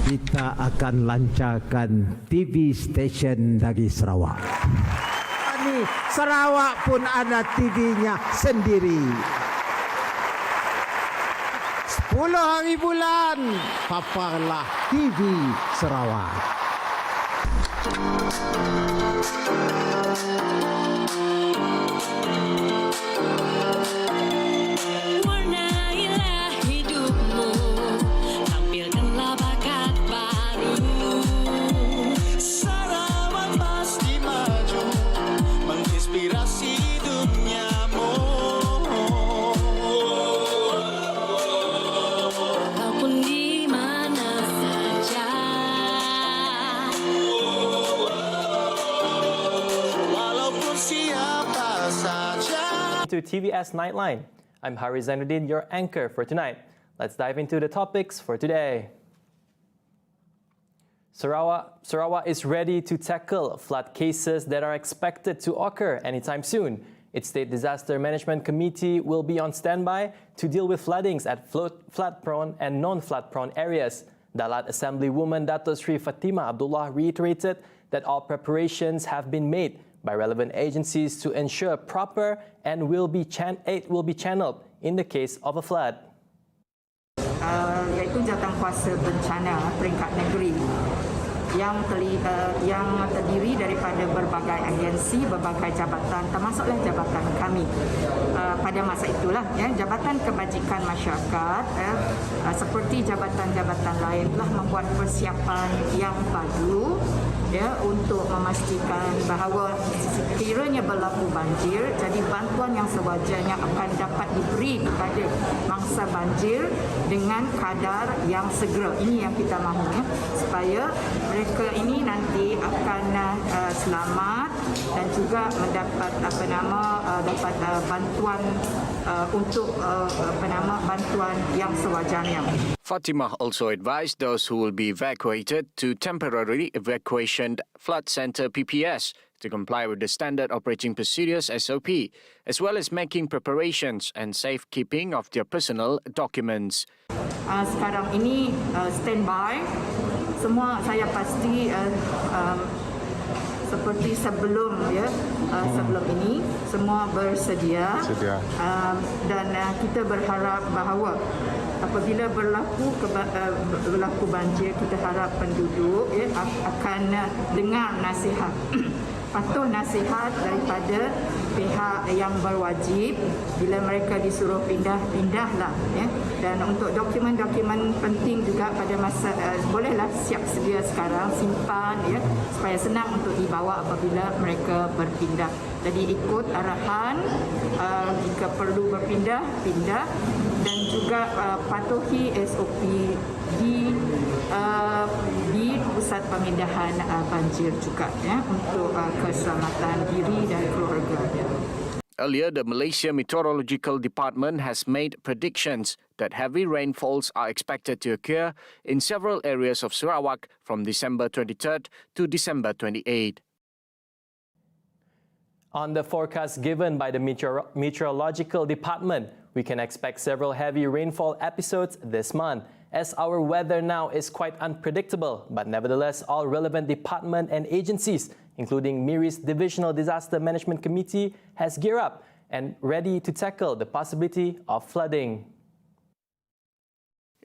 kita akan lancarkan TV station dari Sarawak. Ini Sarawak pun ada TV-nya sendiri. 10 hari bulan, paparlah TV Sarawak. Warnailah hidupmu, tampilkanlah bakat baru. Sarawak pasti maju, menginspirasi duniamu. Walaupun di mana saja, Walaupun siapa saja. To TVS Nightline. I'm Hari Zainuddin, your anchor for tonight. Let's dive into the topics for today. Sarawak is ready to tackle flood cases that are expected to occur anytime soon. Its State Disaster Management Committee will be on standby to deal with floodings at flood-prone and non-flood-prone areas. Dalat Assemblywoman Dato Sri Fatimah Abdullah reiterated that all preparations have been made by relevant agencies to ensure proper and aid will be channeled in the case of a flood. Iaitu Jawatankuasa Bencana peringkat negeri yang terdiri daripada berbagai agensi, berbagai jabatan, termasuklah jabatan kami. Pada masa itulah Jabatan Kebajikan Masyarakat seperti jabatan-jabatan lain telah membuat persiapan yang padu untuk memastikan bahawa sekiranya berlaku banjir, jadi bantuan yang sewajarnya akan dapat diberi kepada mangsa banjir dengan kadar yang segera. Ini yang kita mahu supaya mereka ini nanti akan selamat dan juga mendapat dapat bantuan untuk bantuan yang sewajarnya. Fatimah also advised those who will be evacuated to temporary evacuation flood center PPS to comply with the standard operating procedures SOP, as well as making preparations and safekeeping of their personal documents. Sekarang ini standby, semua saya pasti seperti sebelum sebelum ini semua bersedia. Dan kita berharap bahawa apabila berlaku banjir, kita harap penduduk akan dengar nasihat patuh nasihat daripada pihak yang berwajib. Bila mereka disuruh pindahlah dan untuk dokumen-dokumen penting juga pada masa bolehlah siap sedia sekarang, simpan supaya senang untuk dibawa apabila mereka berpindah. Jadi ikut arahan, jika perlu berpindah, pindah, dan juga patuhi SOP di pusat pemindahan banjir juga untuk keselamatan diri dan keluarga. Earlier, the Malaysia Meteorological Department has made predictions that heavy rainfalls are expected to occur in several areas of Sarawak from December 23rd to December 28th. On the forecast given by the Meteorological Department, we can expect several heavy rainfall episodes this month, as our weather now is quite unpredictable. But nevertheless, all relevant department and agencies, including MIRI's Divisional Disaster Management Committee, has geared up and ready to tackle the possibility of flooding.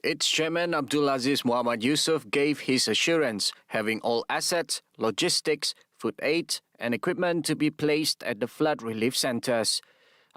Its chairman Abdul Aziz Muhammad Yusof gave his assurance, having all assets, logistics, food aid and equipment to be placed at the flood relief centres.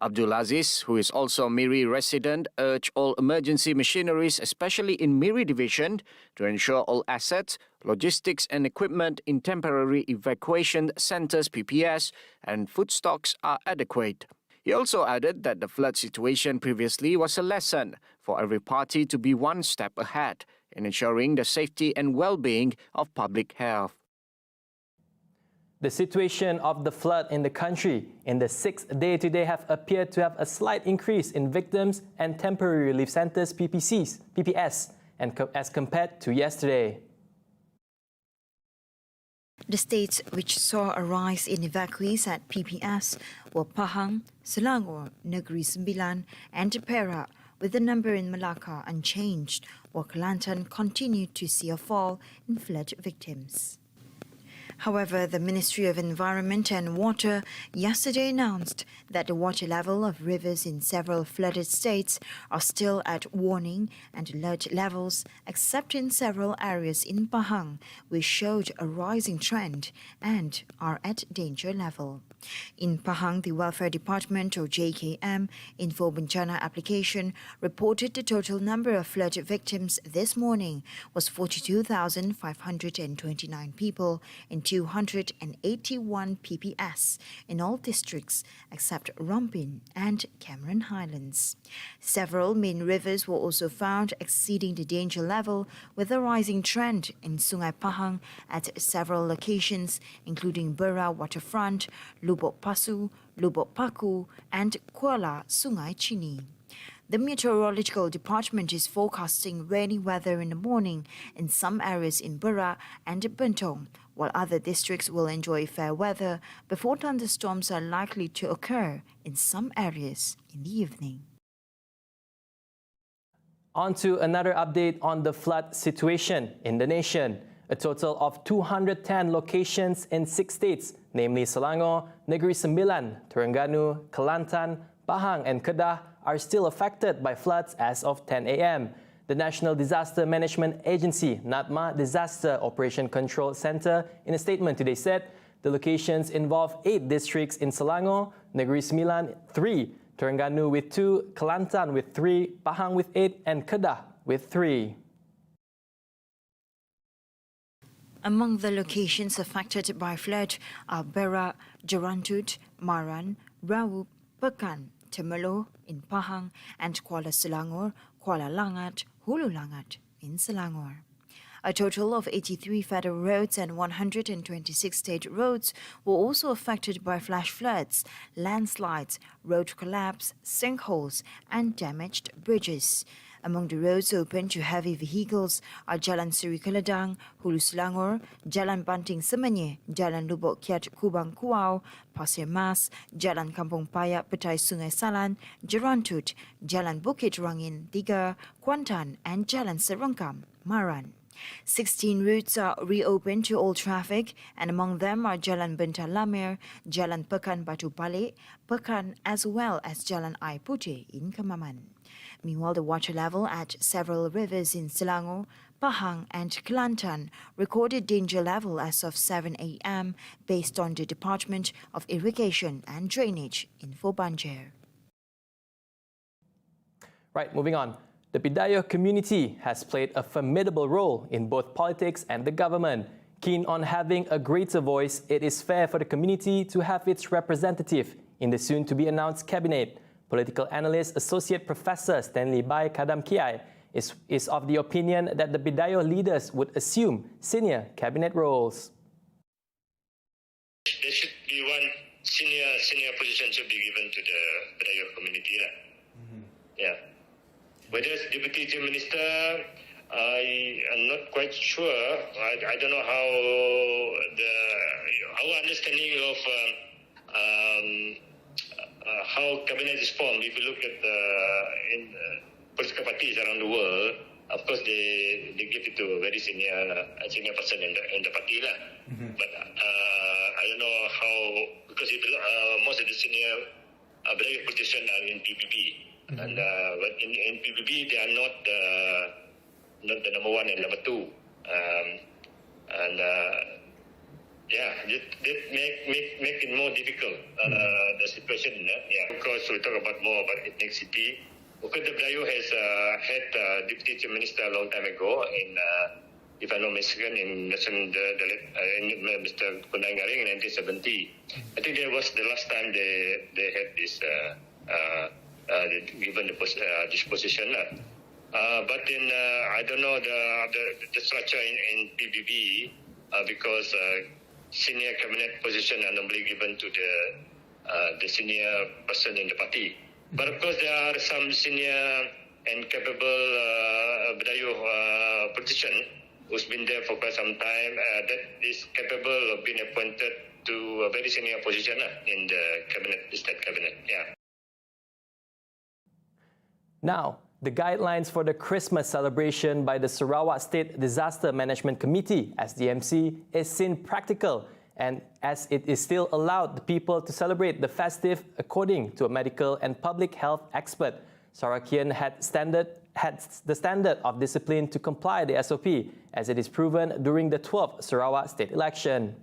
Abdul Aziz, who is also a MIRI resident, urged all emergency machineries, especially in MIRI division, to ensure all assets, logistics and equipment in temporary evacuation centres PPS and food stocks are adequate. He also added that the flood situation previously was a lesson for every party to be one step ahead in ensuring the safety and well-being of public health. The situation of the flood in the country in the 6th day today have appeared to have a slight increase in victims and temporary relief centres PPS as compared to yesterday. The states which saw a rise in evacuees at PPS were Pahang, Selangor, Negeri Sembilan and Perak, with the number in Malacca unchanged, while Kelantan continued to see a fall in flood victims. However, the Ministry of Environment and Water yesterday announced that the water level of rivers in several flooded states are still at warning and alert levels, except in several areas in Pahang, which showed a rising trend and are at danger level. In Pahang, the Welfare Department, or JKM, Info Bencana application reported the total number of flood victims this morning was 42,529 people in 281 PPS in all districts except Rompin and Cameron Highlands. Several main rivers were also found exceeding the danger level, with a rising trend in Sungai Pahang at several locations, including Bera Waterfront, Lubuk Pasu, Lubuk Paku, and Kuala Sungai Chini. The Meteorological Department is forecasting rainy weather in the morning in some areas in Bera and Bentong, while other districts will enjoy fair weather before thunderstorms are likely to occur in some areas in the evening. On to another update on the flood situation in the nation. A total of 210 locations in 6 states, namely Selangor, Negeri Sembilan, Terengganu, Kelantan, Pahang and Kedah, are still affected by floods as of 10 a.m. The National Disaster Management Agency, NADMA Disaster Operation Control Center, in a statement today said the locations involve 8 districts in Selangor, Negeri Sembilan 3, Terengganu with 2, Kelantan with 3, Pahang with 8 and Kedah with 3. Among the locations affected by flood are Bera, Jerantut, Maran, Raup, Pekan, Temerloh in Pahang, and Kuala Selangor, Kuala Langat, Hulu Langat in Selangor. A total of 83 federal roads and 126 state roads were also affected by flash floods, landslides, road collapse, sinkholes, and damaged bridges. Among the roads open to heavy vehicles are Jalan Seri Keledang, Hulu Selangor, Jalan Banting Semenye, Jalan Lubuk Kiat Kubang Kuau, Pasir Mas, Jalan Kampung Payak Petai Sungai Salan, Jerantut, Jalan Bukit Rangin 3, Kuantan, and Jalan Serengkam, Maran. 16 routes are reopened to all traffic, and among them are Jalan Bentar Lamir, Jalan Pekan Batu Balik, Pekan, as well as Jalan Air Putih in Kemaman. Meanwhile, the water level at several rivers in Selangor, Pahang and Kelantan recorded danger level as of 7 a.m. based on the Department of Irrigation and Drainage Info Banjir. Right, moving on. The Bidayuh community has played a formidable role in both politics and the government. Keen on having a greater voice, it is fair for the community to have its representative in the soon-to-be-announced cabinet. Political analyst Associate Professor Stanley Bai Kadam Kiai is of the opinion that the Bidayuh leaders would assume senior cabinet roles. There should be one senior position should be given to the Bidayuh community. Yeah. Whether it's Deputy Chief Minister, I am not quite sure. I don't know how our understanding of how cabinet is formed. If you look at in political parties around the world, of course they give it to a very senior person in the party lah. But I don't know how, because most of the senior Bidayuh politicians are in PBB. And but in PBB they are not the number 1 and number 2, yeah, that make it more difficult the situation. Yeah, of course we talk about more about ethnicity. Okay, the Bidayuh has had Deputy Chief Minister a long time ago in if I'm not mistaken in Mr. Kundang Garing in 1970. I think that was the last time they had this. Given this position. But in I don't know the structure in PBB because senior cabinet position are normally given to the senior person in the party. But of course there are some senior and capable Bidayuh politician who's been there for quite some time that is capable of being appointed to a very senior position in the cabinet, the state cabinet. Yeah. Now, The guidelines for the Christmas celebration by the Sarawak State Disaster Management Committee, SDMC, is seen practical, and as it is still allowed the people to celebrate the festive according to a medical and public health expert. Sarakian had the standard of discipline to comply the SOP, as it is proven during the 12th Sarawak state election.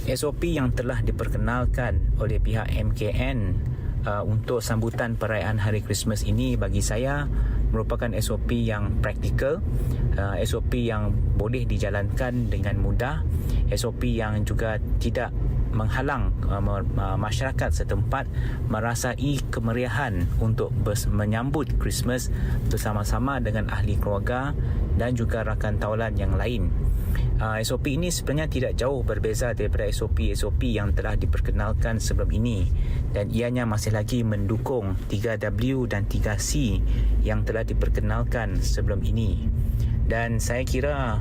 SOP yang telah diperkenalkan oleh pihak MKN untuk sambutan perayaan Hari Christmas ini bagi saya merupakan SOP yang praktikal, SOP yang boleh dijalankan dengan mudah, SOP yang juga tidak menghalang masyarakat setempat merasai kemeriahan untuk menyambut Christmas bersama-sama dengan ahli keluarga dan juga rakan tawalan yang lain. SOP ini sebenarnya tidak jauh berbeza daripada SOP-SOP yang telah diperkenalkan sebelum ini, dan ianya masih lagi mendukung 3W dan 3C yang telah diperkenalkan sebelum ini. Dan saya kira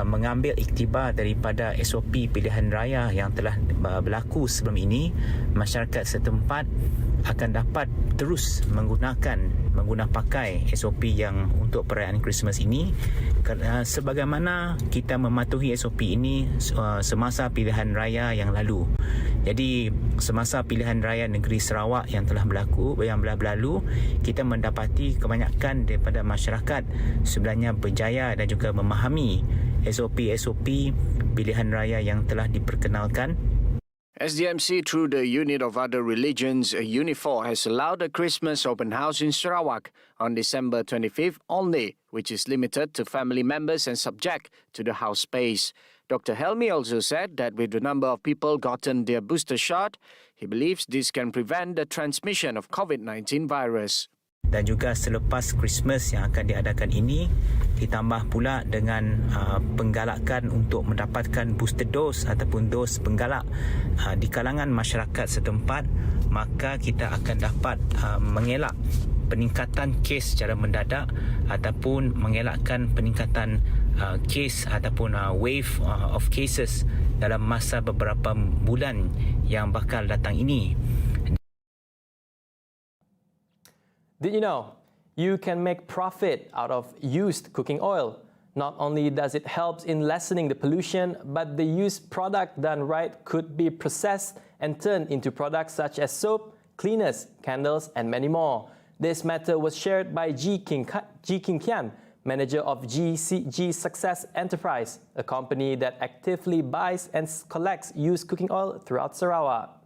mengambil iktibar daripada SOP pilihan raya yang telah berlaku sebelum ini, masyarakat setempat akan dapat terus menggunakan pakai SOP yang untuk perayaan Christmas ini, sebagaimana kita mematuhi SOP ini semasa pilihan raya yang lalu. Jadi semasa pilihan raya negeri Sarawak yang telah berlalu, kita mendapati kebanyakan daripada masyarakat sebenarnya berjaya dan juga memahami SOP-SOP pilihan raya yang telah diperkenalkan. SDMC, through the Unit of Other Religions, Unit 4, has allowed a Christmas open house in Sarawak on December 25th only, which is limited to family members and subject to the house space. Dr. Helmi also said that with the number of people gotten their booster shot, he believes this can prevent the transmission of COVID-19 virus. Dan juga selepas Christmas yang akan diadakan ini, ditambah pula dengan penggalakan untuk mendapatkan booster dose ataupun dos penggalak di kalangan masyarakat setempat, maka kita akan dapat mengelak peningkatan kes secara mendadak ataupun mengelakkan peningkatan kes ataupun wave of cases dalam masa beberapa bulan yang bakal datang ini. Did you know you can make profit out of used cooking oil? Not only does it help in lessening the pollution, but the used product done right could be processed and turned into products such as soap, cleaners, candles, and many more. This matter was shared by G. King Kian, manager of GCG Success Enterprise, a company that actively buys and collects used cooking oil throughout Sarawak.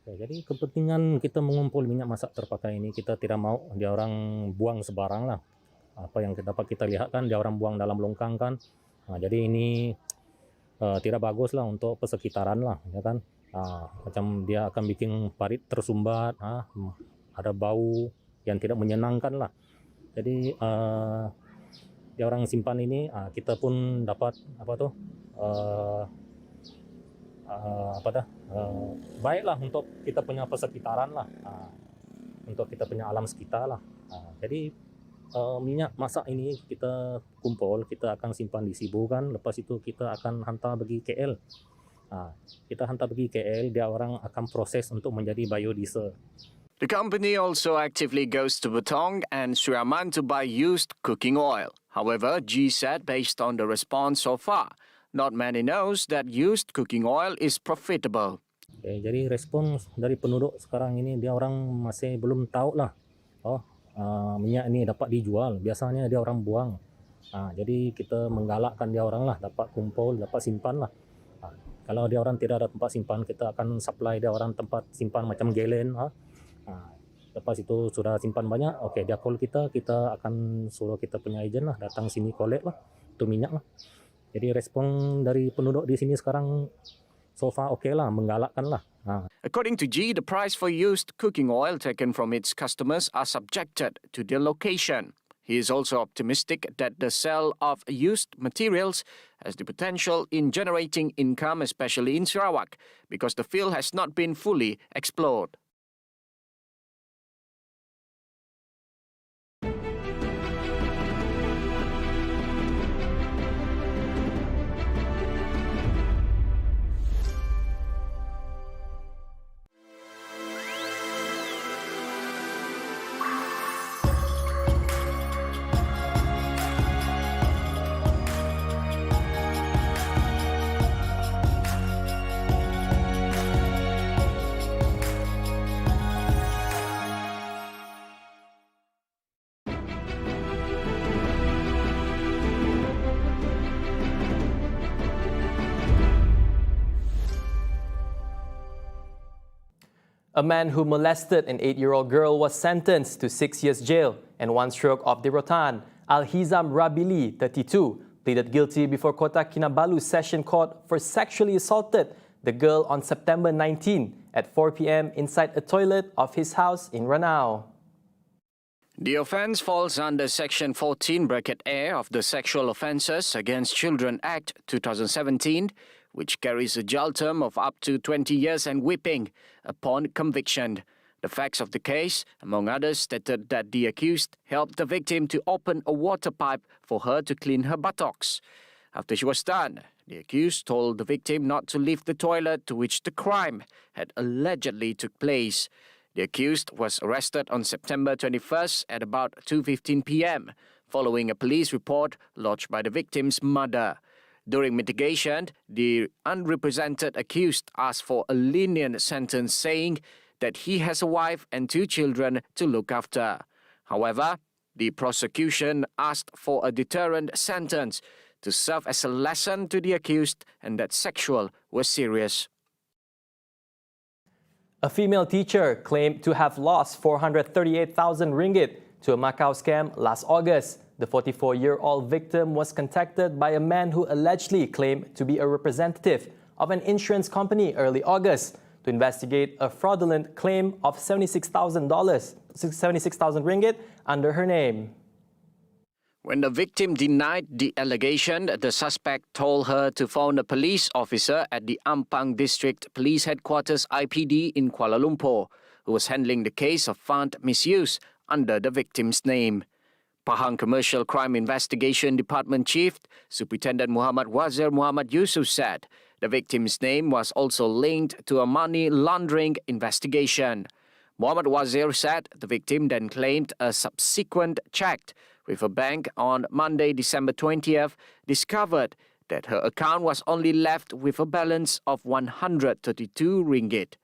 Jadi kepentingan kita mengumpul minyak masak terpakai ini, kita tidak mau dia orang buang sebarang lah. Apa yang dapat kita lihat kan dia orang buang dalam longkang kan. Jadi ini tidak bagus lah untuk persekitaran lah, ya kan. Macam dia akan bikin parit tersumbat, ada bau yang tidak menyenangkan lah. Jadi dia orang simpan ini, kita pun dapat baiklah untuk kita punya persekitaran lah, untuk kita punya alam sekitar lah. Jadi minyak masak ini kita kumpul, kita akan simpan di Sibu kan, lepas itu kita akan hantar pergi KL. Kita hantar pergi KL, dia orang akan proses untuk menjadi biodiesel. The company also actively goes to Betong and Suraman to buy used cooking oil. However, G said based on the response so far, not many knows that used cooking oil is profitable. Jadi respon dari penduduk sekarang ini, dia orang masih belum tahu lah. Minyak ini dapat dijual. Biasanya dia orang buang. Jadi kita menggalakkan dia orang lah, dapat kumpul, dapat simpan lah. Kalau dia orang tidak ada tempat simpan, kita akan supply dia orang tempat simpan macam galen. Lepas itu sudah simpan banyak, dia call kita akan suruh kita punya ejen lah datang sini collect lah untuk minyak lah. Jadi respon dari penduduk di sini sekarang so far lah, menggalakkan lah. According to G, the price for used cooking oil taken from its customers are subjected to their location. He is also optimistic that the sale of used materials has the potential in generating income, especially in Sarawak, because the field has not been fully explored. A man who molested an 8-year-old girl was sentenced to 6 years jail and 1 stroke of the Rotan. Al-Hizam Rabili, 32, pleaded guilty before Kota Kinabalu Session Court for sexually assaulted the girl on September 19 at 4 p.m. inside a toilet of his house in Ranau. The offence falls under Section 14(a) of the Sexual Offences Against Children Act 2017, which carries a jail term of up to 20 years and whipping upon conviction. The facts of the case, among others, stated that the accused helped the victim to open a water pipe for her to clean her buttocks. After she was done, the accused told the victim not to leave the toilet to which the crime had allegedly took place. The accused was arrested on September 21st at about 2:15 p.m. following a police report lodged by the victim's mother. During mitigation, the unrepresented accused asked for a lenient sentence, saying that he has a wife and 2 children to look after. However, the prosecution asked for a deterrent sentence to serve as a lesson to the accused and that sexual was serious. A female teacher claimed to have lost 438,000 ringgit to a Macau scam last August. The 44-year-old victim was contacted by a man who allegedly claimed to be a representative of an insurance company early August to investigate a fraudulent claim of $76,000 ringgit under her name. When the victim denied the allegation, the suspect told her to phone a police officer at the Ampang District Police Headquarters IPD in Kuala Lumpur, who was handling the case of fund misuse under the victim's name. Pahang Commercial Crime Investigation Department Chief, Superintendent Muhammad Wazir Muhammad Yusuf said the victim's name was also linked to a money laundering investigation. Muhammad Wazir said the victim then claimed a subsequent check with a bank on Monday, December 20th, discovered that her account was only left with a balance of 132 ringgit.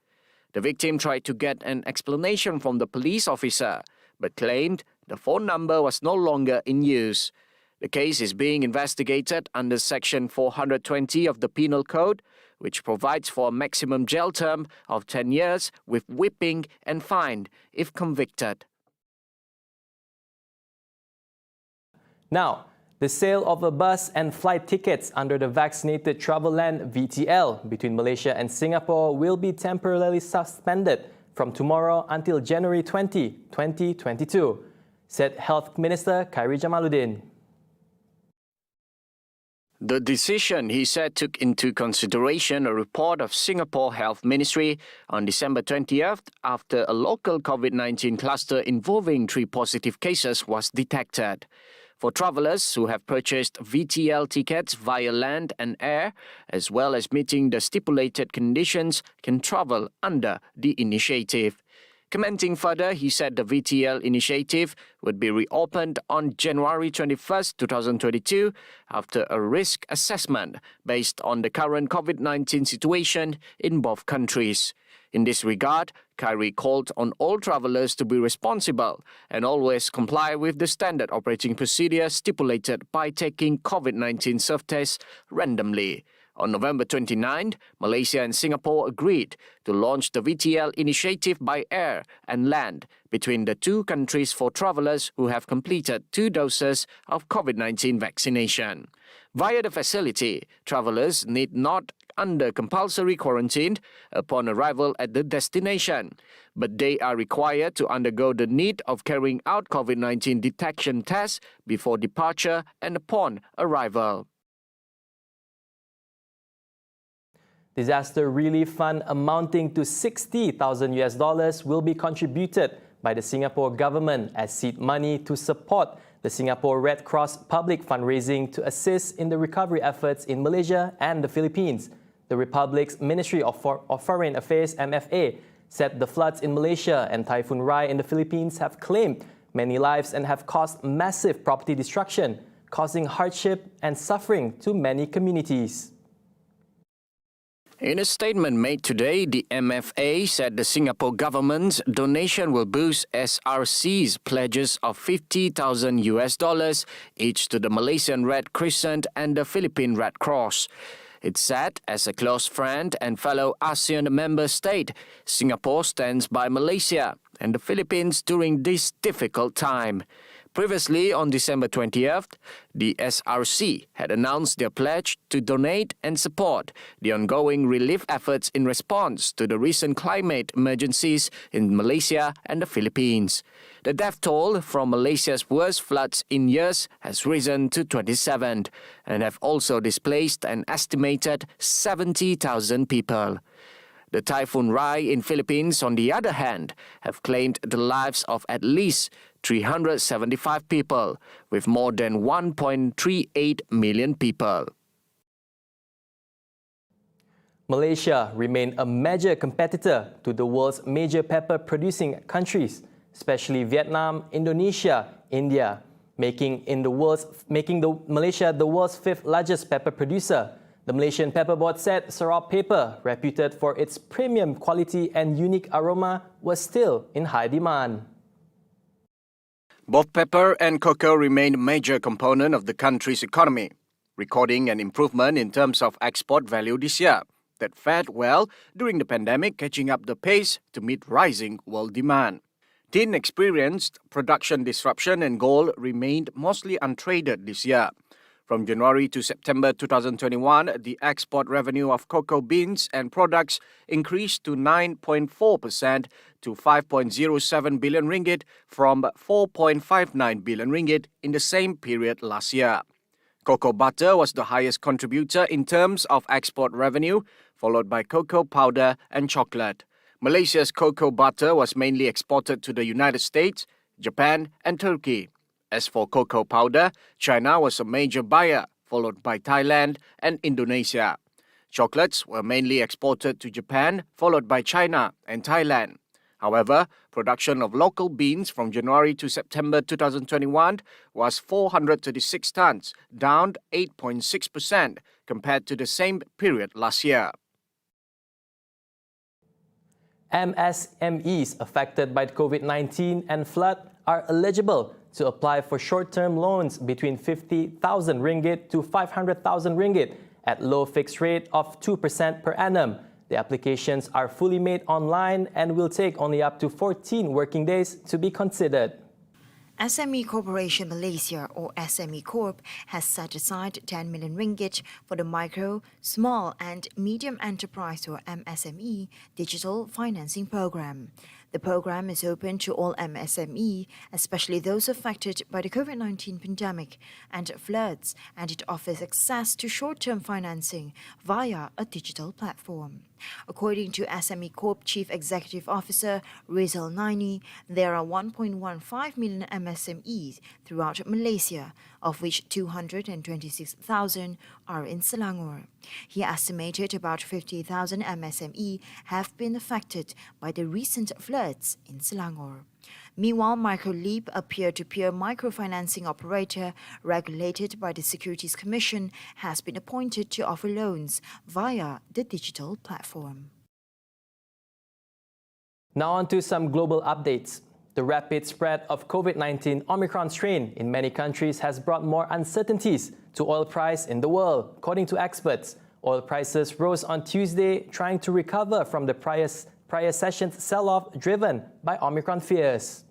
The victim tried to get an explanation from the police officer, but claimed the phone number was no longer in use. The case is being investigated under Section 420 of the Penal Code, which provides for a maximum jail term of 10 years with whipping and fine if convicted. Now, the sale of a bus and flight tickets under the Vaccinated Travel Land VTL between Malaysia and Singapore will be temporarily suspended from tomorrow until January 20, 2022, said Health Minister Khairi Jamaluddin. The decision, he said, took into consideration a report of Singapore Health Ministry on December 20th after a local COVID-19 cluster involving 3 positive cases was detected. For travellers who have purchased VTL tickets via land and air, as well as meeting the stipulated conditions, can travel under the initiative. Commenting further, he said the VTL initiative would be reopened on January 21st, 2022 after a risk assessment based on the current COVID-19 situation in both countries. In this regard, Khairi called on all travellers to be responsible and always comply with the standard operating procedure stipulated by taking COVID-19 self-tests randomly. On November 29, Malaysia and Singapore agreed to launch the VTL initiative by air and land between the 2 countries for travellers who have completed 2 doses of COVID-19 vaccination. Via the facility, travellers need not under compulsory quarantine upon arrival at the destination, but they are required to undergo the need of carrying out COVID-19 detection tests before departure and upon arrival. Disaster relief fund amounting to $60,000 will be contributed by the Singapore government as seed money to support the Singapore Red Cross public fundraising to assist in the recovery efforts in Malaysia and the Philippines. The Republic's Ministry of Foreign Affairs (MFA) said the floods in Malaysia and Typhoon Rai in the Philippines have claimed many lives and have caused massive property destruction, causing hardship and suffering to many communities. In a statement made today, the MFA said the Singapore government's donation will boost SRC's pledges of $50,000 each to the Malaysian Red Crescent and the Philippine Red Cross. It said, as a close friend and fellow ASEAN member state, Singapore stands by Malaysia and the Philippines during this difficult time. Previously, on December 20th, the SRC had announced their pledge to donate and support the ongoing relief efforts in response to the recent climate emergencies in Malaysia and the Philippines. The death toll from Malaysia's worst floods in years has risen to 27 and have also displaced an estimated 70,000 people. The Typhoon Rai in Philippines, on the other hand, have claimed the lives of at least 375 people, with more than 1.38 million people. Malaysia remained a major competitor to the world's major pepper-producing countries, especially Vietnam, Indonesia, India, making Malaysia the world's fifth largest pepper producer. The Malaysian Pepper Board said Sarawak pepper, reputed for its premium quality and unique aroma, was still in high demand. Both pepper and cocoa remain a major component of the country's economy, recording an improvement in terms of export value this year that fared well during the pandemic, catching up the pace to meet rising world demand. Tin experienced production disruption and gold remained mostly untraded this year. From January to September 2021, the export revenue of cocoa beans and products increased to 9.4% to 5.07 billion ringgit from 4.59 billion ringgit in the same period last year. Cocoa butter was the highest contributor in terms of export revenue, followed by cocoa powder and chocolate. Malaysia's cocoa butter was mainly exported to the United States, Japan, and Turkey. As for cocoa powder, China was a major buyer, followed by Thailand and Indonesia. Chocolates were mainly exported to Japan, followed by China and Thailand. However, production of local beans from January to September 2021 was 436 tons, down 8.6% compared to the same period last year. MSMEs affected by COVID-19 and flood are eligible to apply for short-term loans between 50,000 ringgit to 500,000 ringgit at low fixed rate of 2% per annum. The applications are fully made online and will take only up to 14 working days to be considered. SME Corporation Malaysia, or SME Corp, has set aside 10 million ringgit for the Micro, Small and Medium Enterprise, or MSME, digital financing program. The program is open to all MSME, especially those affected by the COVID-19 pandemic and floods, and it offers access to short-term financing via a digital platform. According to SME Corp Chief Executive Officer Rizal Naini, there are 1.15 million MSMEs throughout Malaysia, of which 226,000 are in Selangor. He estimated about 50,000 MSME have been affected by the recent floods in Selangor. Meanwhile, MicroLeap, a peer-to-peer microfinancing operator regulated by the Securities Commission, has been appointed to offer loans via the digital platform. Now on to some global updates. The rapid spread of COVID-19 Omicron strain in many countries has brought more uncertainties to oil price in the world. According to experts, oil prices rose on Tuesday, trying to recover from the prior session's sell-off driven by Omicron fears.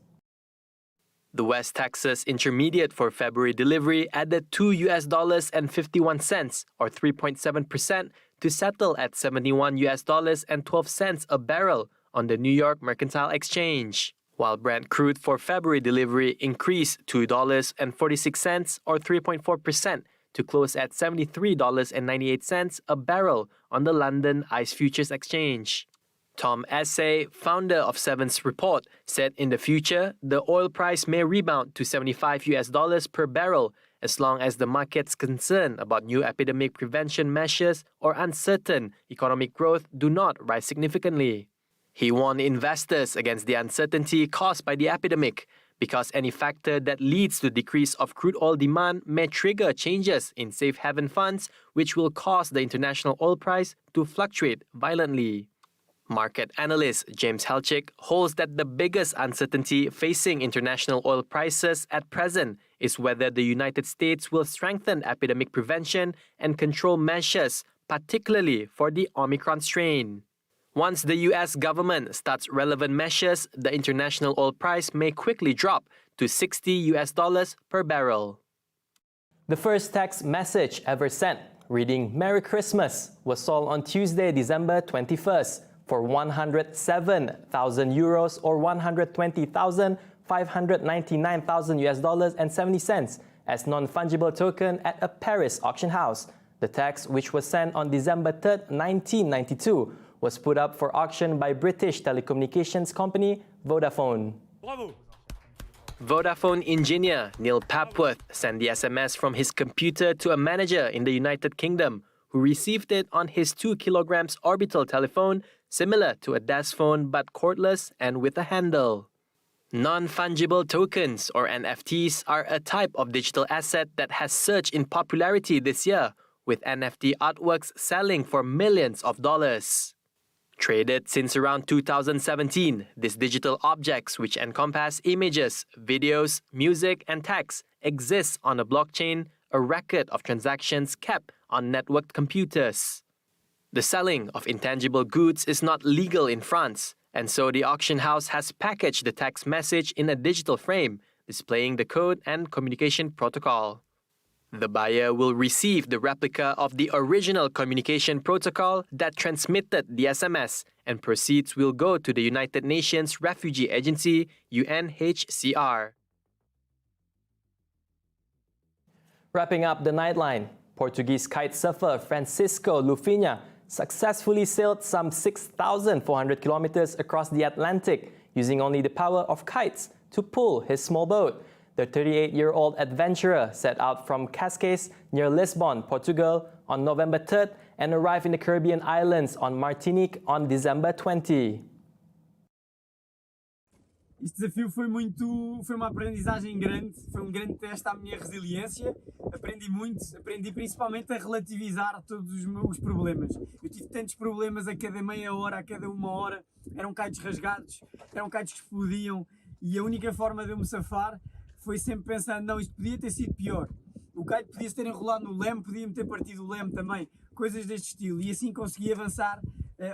The West Texas Intermediate for February delivery added $2.51 or 3.7% to settle at $71.12 a barrel on the New York Mercantile Exchange, while Brent crude for February delivery increased $2.46 or 3.4% to close at $73.98 a barrel on the London ICE Futures Exchange. Tom Essay, founder of Seven's Report, said in the future, the oil price may rebound to $75 per barrel as long as the market's concern about new epidemic prevention measures or uncertain economic growth do not rise significantly. He warned investors against the uncertainty caused by the epidemic because any factor that leads to decrease of crude oil demand may trigger changes in safe haven funds, which will cause the international oil price to fluctuate violently. Market analyst James Helchik holds that the biggest uncertainty facing international oil prices at present is whether the United States will strengthen epidemic prevention and control measures particularly for the Omicron strain. Once the US government starts relevant measures, the international oil price may quickly drop to $60 per barrel. The first text message ever sent, reading Merry Christmas, was sold on Tuesday, December 21st for 107,000 euros or 120,599,000 US dollars and 70 cents as non-fungible token at a Paris auction house. The text, which was sent on December 3rd, 1992, was put up for auction by British telecommunications company Vodafone. Bravo. Vodafone engineer Neil Papworth sent the SMS from his computer to a manager in the United Kingdom, who received it on his 2 kilograms orbital telephone, similar to a desk phone but cordless and with a handle. Non-fungible tokens, or NFTs, are a type of digital asset that has surged in popularity this year, with NFT artworks selling for millions of dollars. Traded since around 2017, these digital objects, which encompass images, videos, music, and text, exist on a blockchain, a record of transactions kept on networked computers. The selling of intangible goods is not legal in France, and so the auction house has packaged the text message in a digital frame, displaying the code and communication protocol. The buyer will receive the replica of the original communication protocol that transmitted the SMS, and proceeds will go to the United Nations Refugee Agency, UNHCR. Wrapping up the Nightline, Portuguese kite surfer Francisco Lufinha successfully sailed some 6,400 kilometers across the Atlantic using only the power of kites to pull his small boat. The 38-year-old adventurer set out from Cascais near Lisbon, Portugal on November 3rd and arrived in the Caribbean islands on Martinique on December 20. Este desafio foi uma aprendizagem grande, foi um grande teste à minha resiliência. Aprendi muito, aprendi principalmente a relativizar todos os meus problemas. Eu tive tantos problemas a cada meia hora, a cada uma hora, eram kites rasgados, eram kites que explodiam, e a única forma de eu me safar foi sempre pensando, não, isto podia ter sido pior. O kite podia-se ter enrolado no leme, podia-me ter partido o leme também, coisas deste estilo. E assim consegui avançar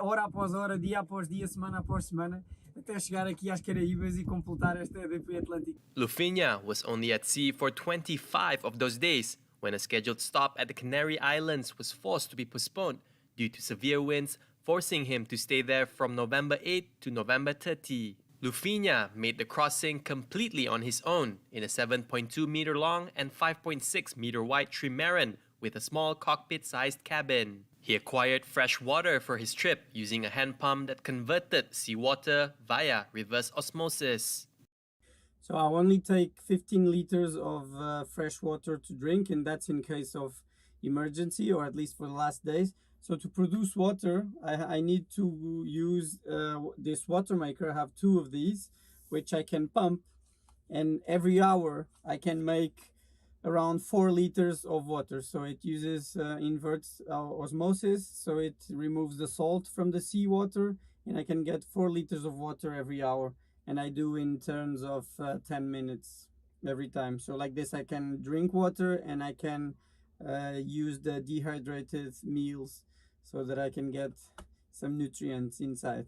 hora após hora, dia após dia, semana após semana, até chegar aqui às Caraíbas e completar esta EDP Atlântico. Lufinha was only at sea for 25 of those days when a scheduled stop at the Canary Islands was forced to be postponed due to severe winds, forcing him to stay there from November 8 to November 30. Lufinha made the crossing completely on his own in a 7.2 meter long and 5.6 meter wide trimaran with a small cockpit-sized cabin. He acquired fresh water for his trip using a hand pump that converted seawater via reverse osmosis. So I only take 15 liters of fresh water to drink, and that's in case of emergency, or at least for the last days. So to produce water, I need to use this water maker. I have 2 of these, which I can pump, and every hour I can make around 4 liters of water. So it uses inverse osmosis, so it removes the salt from the seawater, and I can get 4 liters of water every hour, and I do in terms of 10 minutes every time. So like this I can drink water, and I can use the dehydrated meals so that I can get some nutrients inside.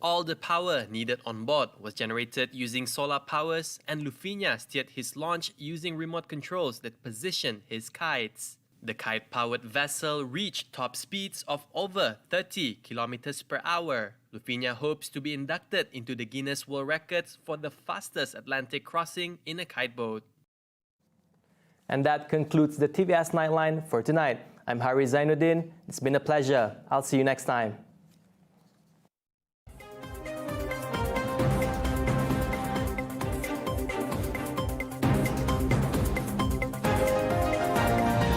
All the power needed on board was generated using solar powers, and Lufinha steered his launch using remote controls that position his kites. The kite-powered vessel reached top speeds of over 30 kilometers per hour. Lufinha hopes to be inducted into the Guinness World Records for the fastest Atlantic crossing in a kite boat. And that concludes the TVS Nightline for tonight. I'm Hari Zainuddin. It's been a pleasure. I'll see you next time.